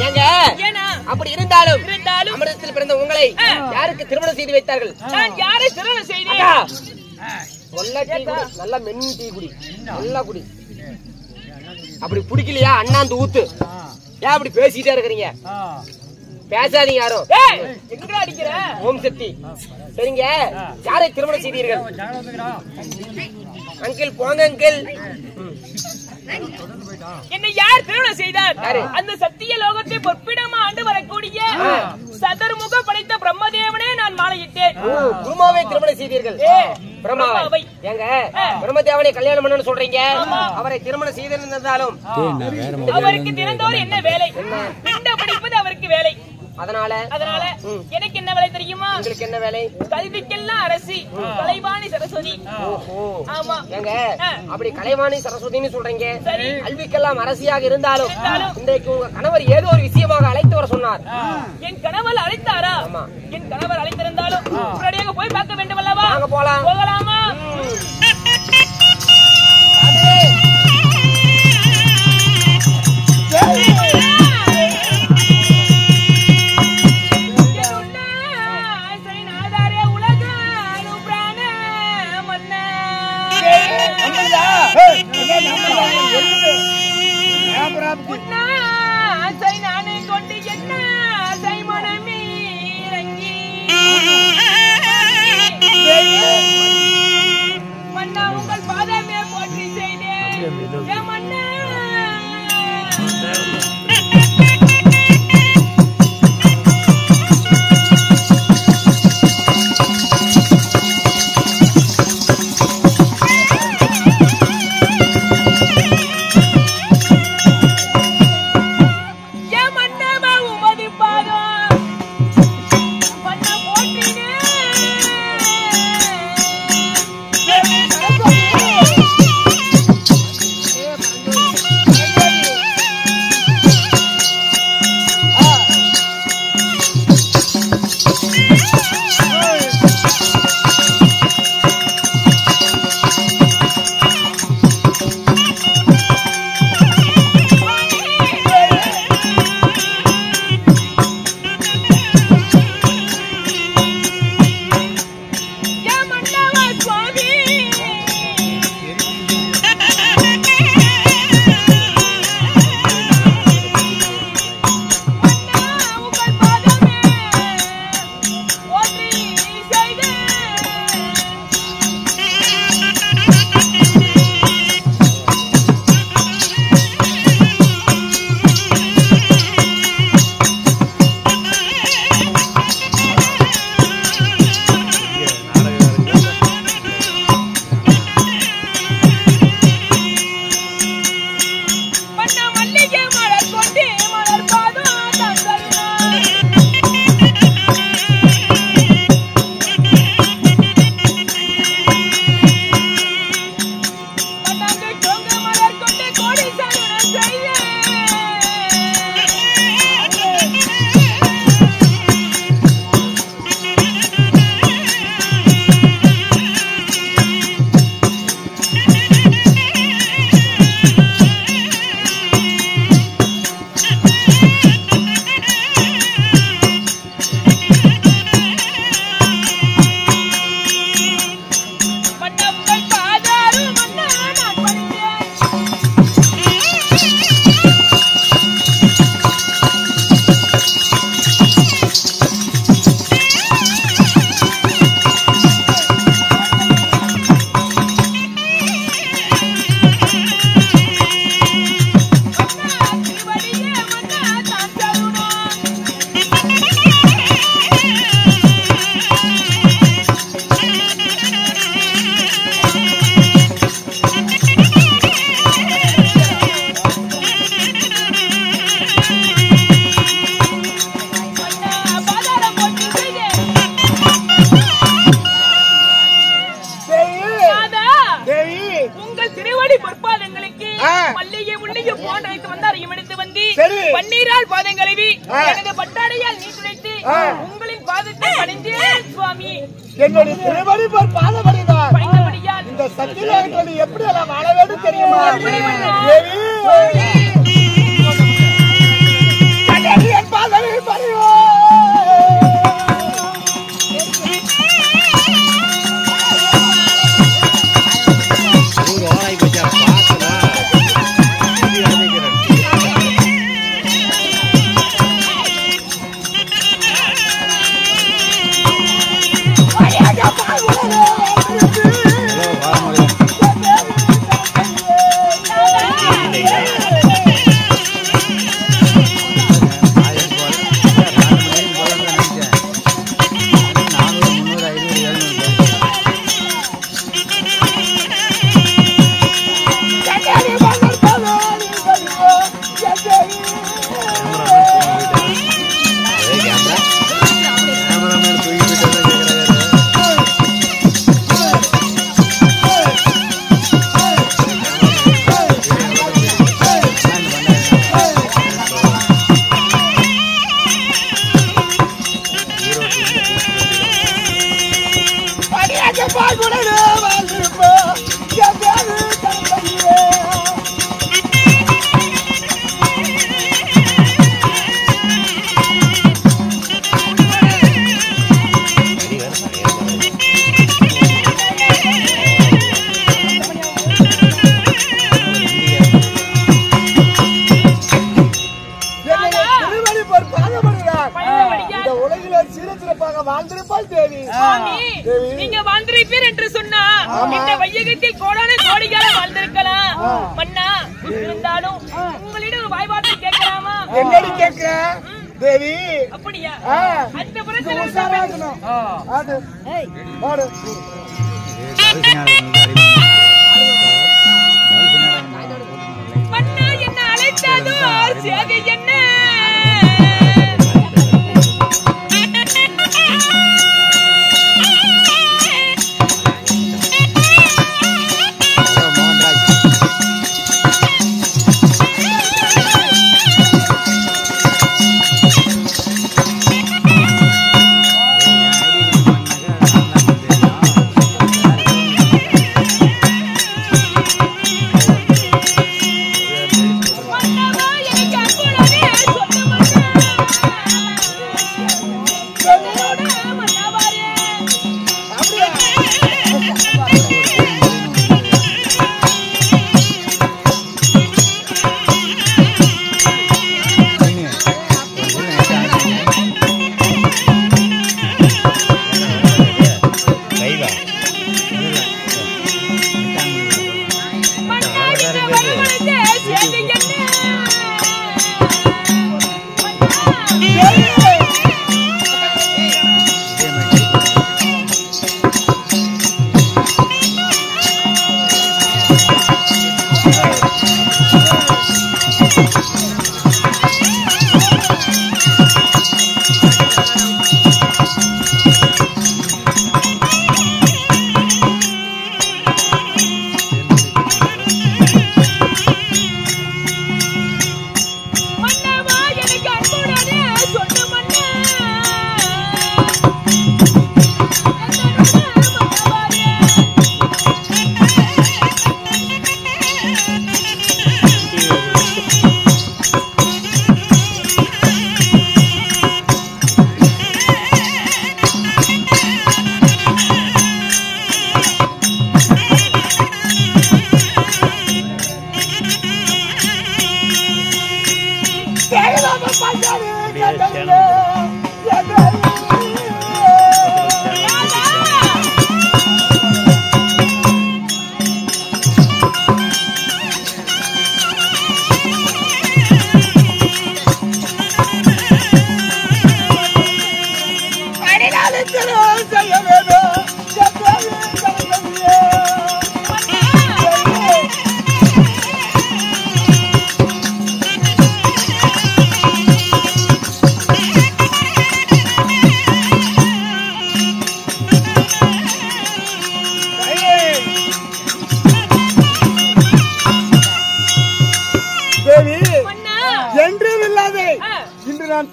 ஏங்க அப்படி இருந்தாலும் அமிர்தத்தில் பிறந்த உங்களை யாருக்கு திருமணம் செய்து வைத்தார்கள்? நான் யாரை திருமணம் செய்தேன்? நல்ல மென் டீ குடி, நல்லா குடி. அப்படி குடிக்கலையா அண்ணாந்து ஊத்து. ஏன் அப்படி பேசிட்டே இருக்கிறீங்க? பேசாதீங்க யாரும். எங்க அடிக்கிற? ஓம் சக்தி. சரிங்க, யாரை திருமணம் செய்தீர்கள்? அங்கிள் போங்க அங்கிள். என்னை யார் திருமணம் செய்தார்? அந்த சத்திய லோகத்தை பொற்பிடமா ஆண்டு வரக்கூடிய சதர்முக படைத்த பிரம்மதேவனே நான் மாலையிட்டேன். குருமாவை திருமணம் செய்தீர்கள்? பிரம்மாவை. ஏங்க பிரம்மதேவனை கல்யாணம் பண்ணணும்னு சொல்றீங்க, அவரை திருமணம் செய்திருந்தாலும் அவருக்கு தினந்தோறும் என்ன வேலை? பிண்ட படிப்பது அவருக்கு வேலை. அதனால எனக்கு என்ன வேலை தெரியுமா? உங்களுக்கு என்ன வேலை? கல்விக்கெல்லாம் அரசி கலைவாணி சரஸ்வதி. ஆமா. ஏங்க அப்படி கலைவாணி சரஸ்வதினு சொல்றீங்க, கல்விக்கெல்லாம் அரசியாக இருந்தாலும் இன்றைக்கு உங்க கணவர் ஏதோ ஒரு விஷயமாக அழைத்து வர சொன்னார். என் கணவர் அழைத்தாரா? என் கணவர் அழைத்திருந்தாலும் உடனடியாக போய் பார்க்க வேண்டும் அல்லவா? வாங்க போலாம். போகலாமா? நானே கொண்டு என்ன மனமே இறங்கி மன்னா உங்கள் பாதமே போற்றி செய்தேன் மன்னா. பன்னீரால் பாதம் கழுவி எனது பட்டாடையால் நீ துடைத்து உங்களின் பாதத்தை பணிந்தேன் சுவாமி. என்னுடைய திருவடி போல் பாதபடிதான் இந்த சத்தியத்தை எப்படி எல்லாம் வாழ வேண்டும் தெரியுமா? வாழ்ந்திருப்பாள் தேவி. சுவாமி, நீங்க வாழ்ந்திருப்பீர் என்று சொன்னா இந்த வையகத்தில் கோடான கோடிகளை வாழ்ந்திருக்கலாம். மன்னா, இருந்தாலும் உங்களிடம் ஒரு வாய்வார்த்தை கேட்கலாமா? என்னடி கேட்க தேவி? அப்படியா? அந்த இது புறத்துல உஷாராகணும். அது பாடு. மன்னா என்ன அழைத்ததோ சேகை என்ன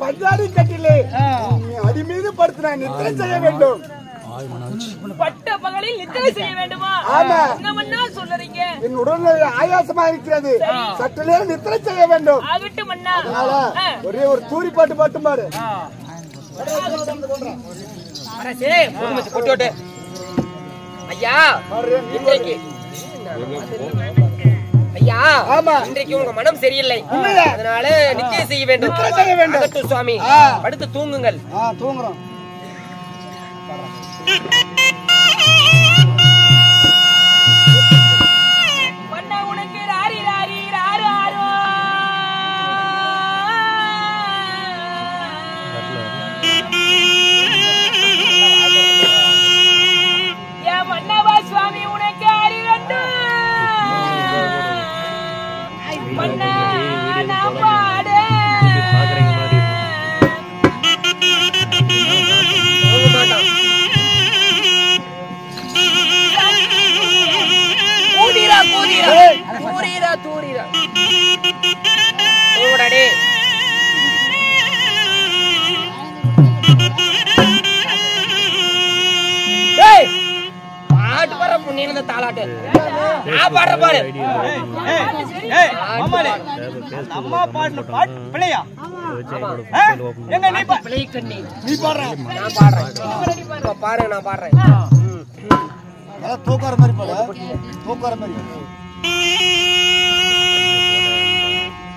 பஞ்சாடி கட்டிலே அடி மீது படுத்து நித்திரை செய்ய வேண்டும். பட்ட பகலில் நித்திரை செய்ய வேண்டுமா? ஆமா. என்ன சொல்றீங்க? என் உடல்நிலை ஆயாசமா இருக்கிறது. சற்று நேரம் நித்திரை செய்ய வேண்டும். ஆகட்டும் மன்னா. ஒரே ஒரு தூரி பாட்டு பாட்டும் பாரு. ஐயா இன்றைக்கு ஐயா இன்றைக்கு உங்க மனம் சரியில்லை, அதனால நித்திரை செய்ய வேண்டும். சுவாமி படுத்து தூங்குங்கள். தூங்குறோம். மன்னா உனக்கு ராரி ராரி ராரு ஆரோ யா மன்னவா சுவாமி உனக்கு ஆரி ரெண்டு மன்னா நான் பாட தூரீரா தூரீரா தூரீரா ஓடடே ஏய் பாட்டு பாற புண்ணியன தாளாட்டு நான் பாடுற பாரு. ஏய் மாமாலே அம்மா பாடுன பாட்டு பிள்ளையா? எங்க நீ பிள்ளை கண்ணி நீ பாடுற, நான் பாடுறேன். பாரு நான் பாடுறேன். தூக்கார மாதிரி பாடு, தூக்கார மாதிரி.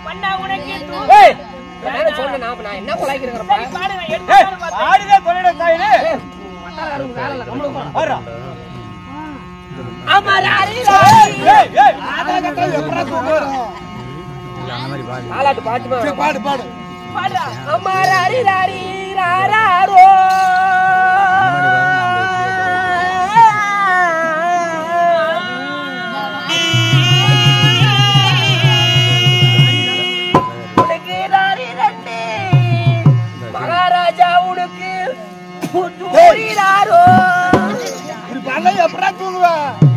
மன்னா உனக்கு ஏய் சொன்னேன் நான் என்ன குலைக்கிறேன் சரி, பாடு, நான் எடுத்து பாரு. ஆடிதான் தொழில தாயிலே வர்றா ஆலாட்டு பாட்டு பாடு பாடு பாடுறா. அம்மாரி ராரி ராரோ உனக்கு ராரி ரெண்டு மகாராஜா உனக்கு ராரோ பண்ண எப்படா தூங்குவ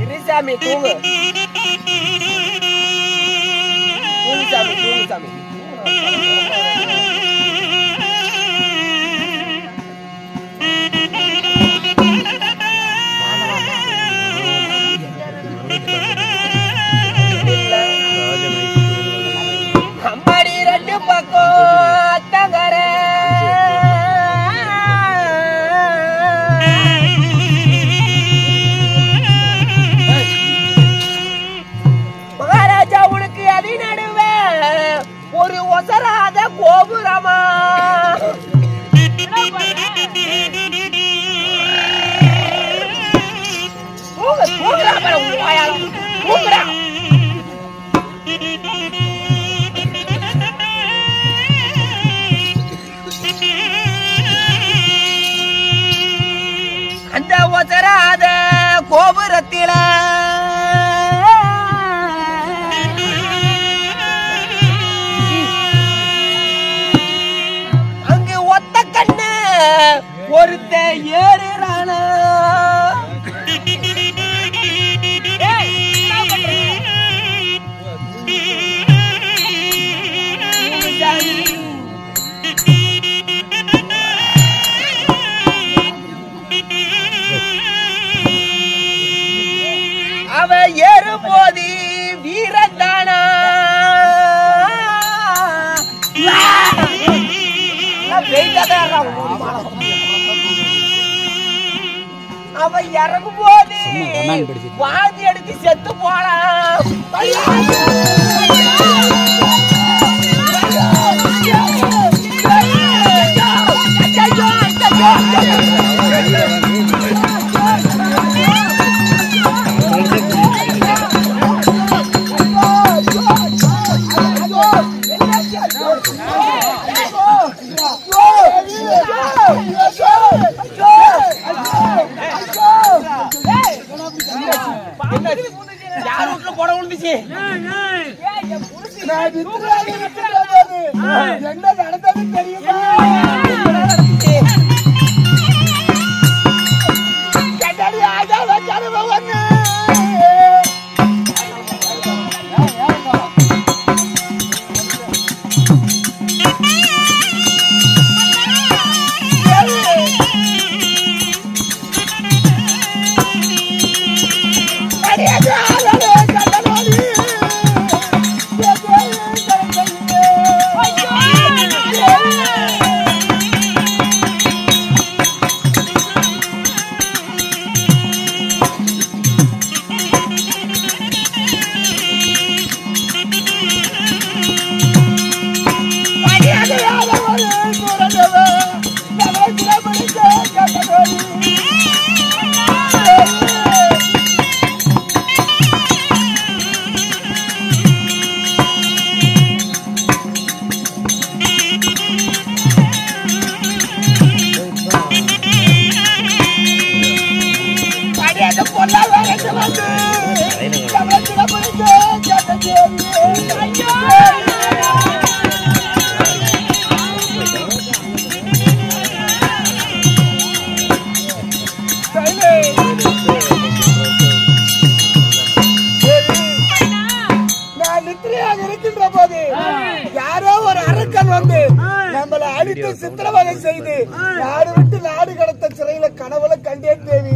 இருசாமி தூங்கு சாமி தூங்கு சாமி அம்மாடி ரெண்டு பக்கம் தங்கர மகாராஜா உனக்கு அதி நடுவே ஒரு ஒசராத கோபுரமா அந்த ஒசராத கோபுரத்தில அங்கு ஒத்த கண்ணு ஒருத்த ஏறுறான அவ ஏறும்போது வீரந்தானா அவ இறங்கும் போது வாந்தி எடுத்து செத்து போலாம் போட விழுந்துச்சு என்ன நடந்தது தெரியுமா யாரோ ஒரு அரக்கன் வந்து நம்மளை அடித்து சித்திரவதை செய்து நாடு விட்டு நாடு கடத்த சிறையில கனவுல கண்டேன் தேவி.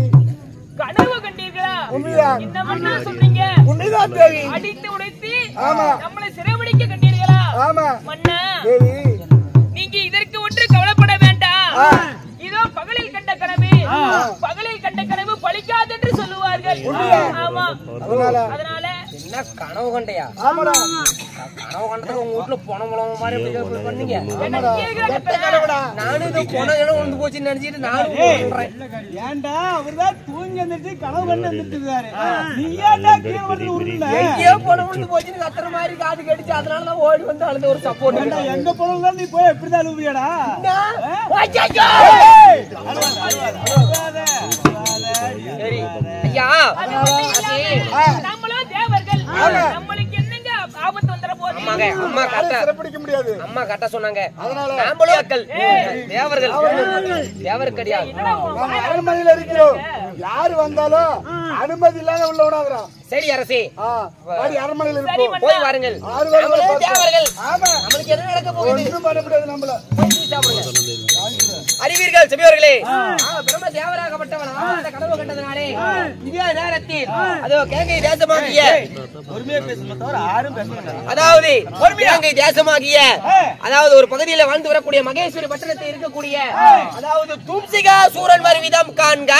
கனவு கண்டீர்களா? உண்மைதான். என்ன சொல்றீங்க? உண்மைதான் தேவி. அடித்து உடைத்து ஆமா நம்மளை சிறைபிடிக்க கண்டீர்களா? ஆமா மன்னா தேவி, நீங்க இதற்கு ஒன்று கவலைப்பட வேண்டாம். இதோ பகலில் கண்ட கனவு பகலில் கண்ட கனவு பலிக்காது என்று சொல்லுவார்கள். ஆமா, அதனால என்ன கனவு கண்டையா? ஆமாடா கனவு கண்டதுக்கு உங்க வீட்டுல பொணம் குளம் மாதிரி பண்ணீங்க. எனக்கு நானும் இது பொணம் வந்து போச்சுன்னு நினைச்சிட்டு நானும் ஏன்டா அவர்தான் தூங்கி வந்துட்டு கனவு கண்டு வந்துட்டுருக்காரு. நீ ஏன்டா கீழே வந்து உருள? எங்கேயோ பொணம் வந்து போச்சுன்னு கத்துற மாதிரி காது கடிச்சு அதனாலதான் ஓடி வந்து அழுது ஒரு சப்போர்ட். எங்க போனோம் நீ போய் எப்படிதான் அழுவியாடா? சரி ஐயா, நம்மளும் தேவர்கள், நம்மளுக்கு என்னங்க ஆபத்து வந்துற போது? அம்மாங்க, அம்மா கரெக்டா சிறப்பிடிக்க முடியாது. அம்மா கரெக்டா சொன்னாங்க. அதனால நாமளும் மக்கள் தேவர்கள், தேவர் கிடையாது. நாம அரண்மனையில இருக்கிறோம். யாரு வந்தாலும் அனுமதி இல்லாத உள்ள விடாதோம். சரி அரசே, வாடி அரண்மனையில இருப்போம். போய் வாருங்கள். நாமளும் தேவர்கள். ஆமா, நம்மளுக்கு என்ன நடக்க போகுது? ஒண்ணும் பண்ண முடியாது நம்மள. அறிவீர்கள் செவியோர்களே, பிரம்ம தேவராகப்பட்டவன் ஆனந்த கனவு கண்டதனாலே இதே நேரத்தில் அதோ கேங்கை தேசமாகிய பொறுமையா பேசணும் தவிர யாரும் பேச மாட்டாங்க. அதாவது கேங்கை தேசமாகிய அதாவது ஒரு பகுதியில வாழ்ந்து வரக்கூடிய மகேஸ்வரி பட்டணத்தில் இருக்கக்கூடிய அதாவது தும்சிகா சூரன் வருவிதம் காண்க.